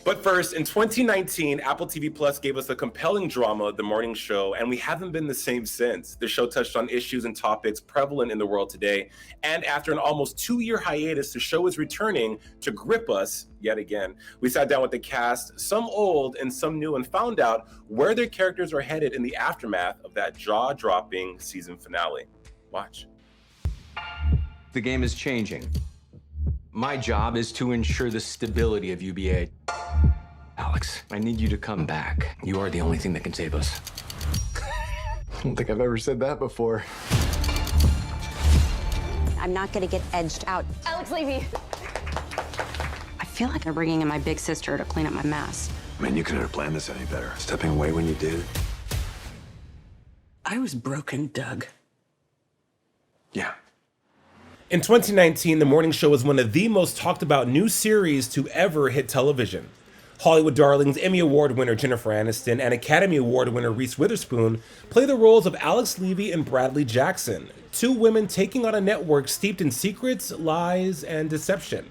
But first, in 2019, Apple TV Plus gave us a compelling drama, The Morning Show, and we haven't been the same since. The show touched on issues and topics prevalent in the world today, and after an almost 2-year hiatus, the show is returning to grip us yet again. We sat down with the cast, some old and some new, and found out where their characters are headed in the aftermath of that jaw-dropping season finale. Watch. The game is changing. My job is to ensure the stability of UBA. Alex, I need you to come back. You are the only thing that can save us. I don't think I've ever said that before. I'm not gonna get edged out. Alex Levy. I feel like I'm bringing in my big sister to clean up my mess. Man, you couldn't have planned this any better. Stepping away when you did. I was broken, Doug. Yeah. In 2019, The Morning Show was one of the most talked about new series to ever hit television. Hollywood darlings Emmy Award winner Jennifer Aniston and Academy Award winner Reese Witherspoon play the roles of Alex Levy and Bradley Jackson, two women taking on a network steeped in secrets, lies, and deception.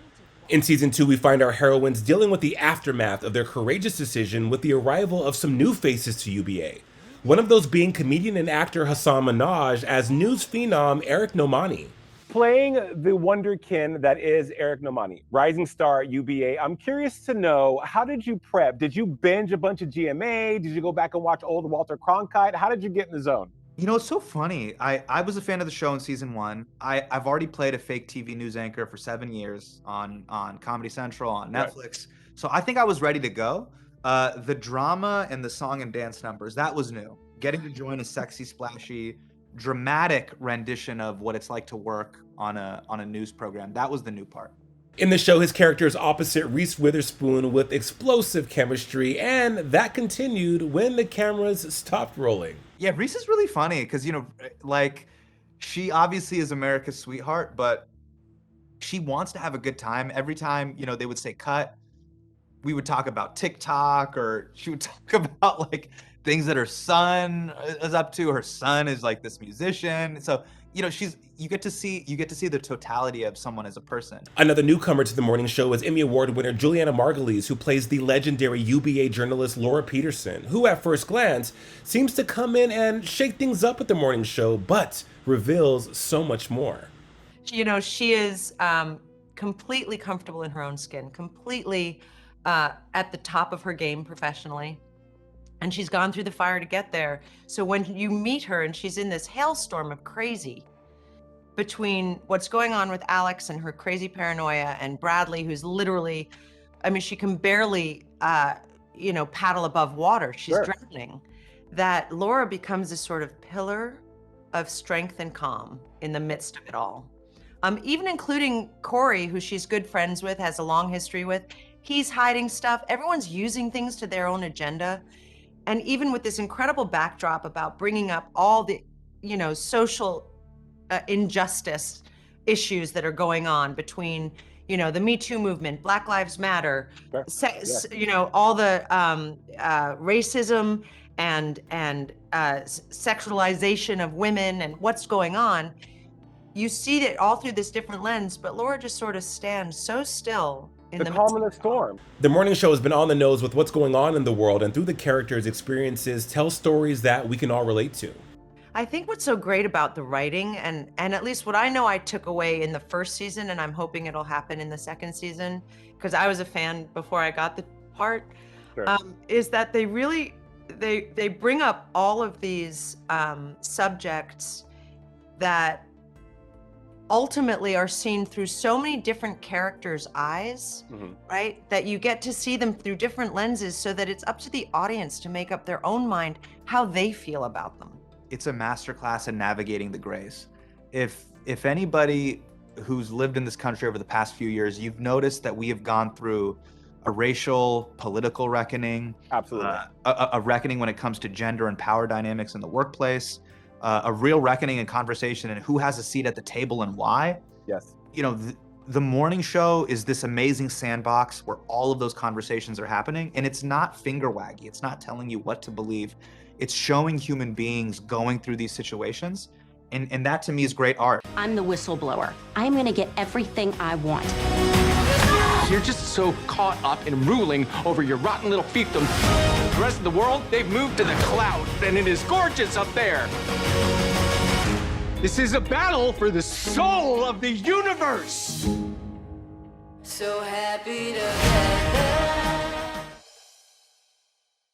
In season 2, we find our heroines dealing with the aftermath of their courageous decision with the arrival of some new faces to UBA. One of those being comedian and actor Hassan Minhaj as news phenom Eric Nomani. Playing the wonderkin that is Eric Nomani, rising star at UBA, I'm curious to know, how did you prep? Did you binge a bunch of GMA? Did you go back and watch old Walter Cronkite? How did you get in the zone? You know, it's so funny. I was a fan of the show in season 1. I've already played a fake TV news anchor for 7 years on Comedy Central, on Netflix. Right. So I think I was ready to go. The drama and the song and dance numbers, that was new. Getting to join a sexy, splashy, dramatic rendition of what it's like to work on a news program, that was the new part. In the show, his character is opposite Reese Witherspoon with explosive chemistry, and that continued when the cameras stopped rolling. Yeah, Reese is really funny because, you know, like, she obviously is America's sweetheart, but she wants to have a good time. Every time, you know, they would say cut, we would talk about TikTok, or she would talk about like things that her son is up to. Her son is like this musician. So, you know, you get to see the totality of someone as a person. Another newcomer to The Morning Show is Emmy Award winner Julianna Margulies, who plays the legendary UBA journalist Laura Peterson, who at first glance seems to come in and shake things up at The Morning Show, but reveals so much more. You know, she is completely comfortable in her own skin, completely at the top of her game professionally. And she's gone through the fire to get there. So when you meet her and she's in this hailstorm of crazy between what's going on with Alex and her crazy paranoia and Bradley, who's literally, I mean, she can barely, you know, paddle above water. She's drowning. That Laura becomes this sort of pillar of strength and calm in the midst of it all. Even including Corey, who she's good friends with, has a long history with. He's hiding stuff. Everyone's using things to their own agenda. And even with this incredible backdrop about bringing up all the, you know, social injustice issues that are going on between, you know, the Me Too movement, Black Lives Matter, you know, all the racism and sexualization of women and what's going on. You see it all through this different lens, but Laura just sort of stands so still. The calm in the storm. The Morning Show has been on the nose with what's going on in the world, and through the characters' experiences, tell stories that we can all relate to. I think what's so great about the writing, and at least what I know I took away in the first season, and I'm hoping it'll happen in the second season, because I was a fan before I got the part, is that they really, they bring up all of these subjects that ultimately are seen through so many different characters' eyes, right? That you get to see them through different lenses so that it's up to the audience to make up their own mind how they feel about them. It's a masterclass in navigating the grays. If anybody who's lived in this country over the past few years, you've noticed that we have gone through a racial, political reckoning. Absolutely. A reckoning when it comes to gender and power dynamics in the workplace. A real reckoning and conversation and who has a seat at the table and why. Yes. You know, the Morning Show is this amazing sandbox where all of those conversations are happening, and it's not finger waggy. It's not telling you what to believe. It's showing human beings going through these situations, and that to me is great art. I'm the whistleblower. I'm gonna get everything I want. You're just so caught up in ruling over your rotten little fiefdom. The rest of the world, they've moved to the clouds, and it is gorgeous up there. This is a battle for the soul of the universe. So happy to have